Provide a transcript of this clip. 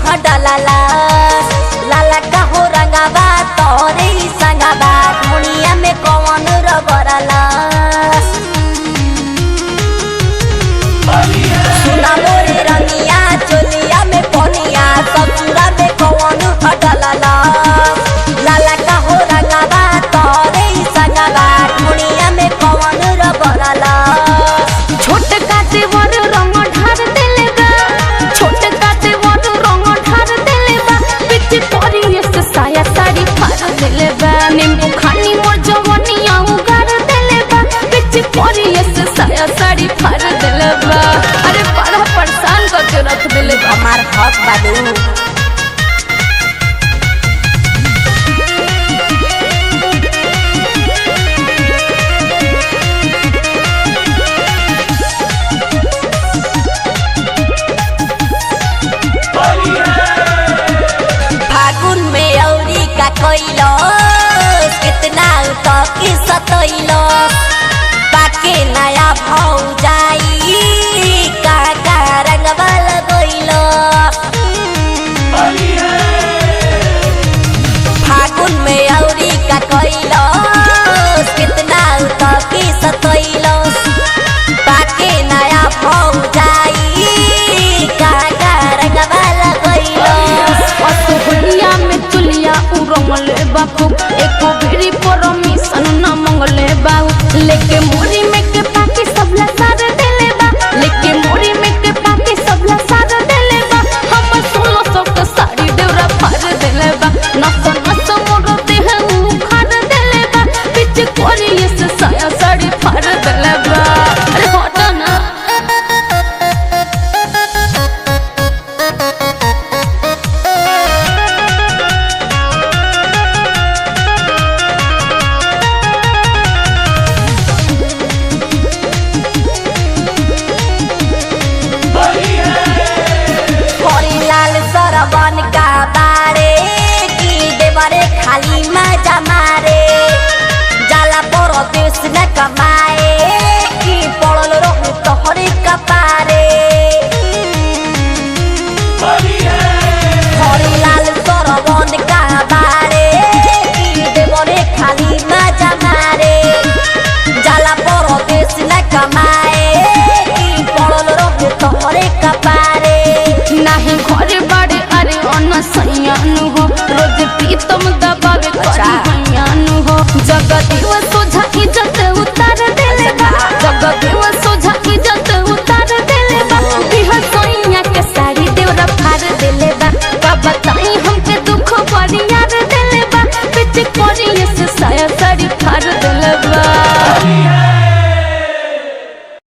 हडलाला लाला का हो रंगावा तोरे ही संगावा दुनिया में कौन रगड़ला सुना मोरे रंगिया चोलिया में पनिया ससुरा में कौन हडलाला लाला का हो रंगावा तोरे ही संगावा दुनिया में कौन रगड़ला छोट काटे वर रंग ढार देले बा छोट काटे वर रंग ढार देले बा पिच परिए से साया साड़ी फाड़ देले बा नींबू खानी मोर जवनिया उगार देले बा पिच परिए से साया साड़ी फाड़ देले बा अरे बड़ा परेशान करके रख देले बा हमार हक बादू फागुन में औरी का कोइलो कितना तक सतइलो बाके नया भाव जाई का रंगवा लगइलो फागुन में औरी का कोइलो कितना तक सतइलो बाके नया भाव जाई का रंगवा लगइलो असुहलिया में चुलिया उरंगले बाबू एको बेरी परमिशन न मंगले बाबू लेके मोरी में के पाके सबला सार देले बा लेके मोरी में के पाके सबला सार देले बा हम 1600 के साड़ी देवरा फाड़ देले बा नस नस मोर देह उखाड़ देले बा पिच कोरिए से साया साड़ी फाड़ देले बा अरे हट ना लाल सरबन का बारे की देवरे खाली मजा मारे जाला परदेश न कमाए की पड़ल रहू तोहरे कपारे हरी लाल सरबन का बारे की देवरे खाली मजा मारे जाला परदेश न कमाए की पड़ल रहू तोहरे कपारे नाही घरे बाड़े अरे अन्न सैयानु हो रोज प्रीतम दबावे करी हैयानु हो जगत दिवस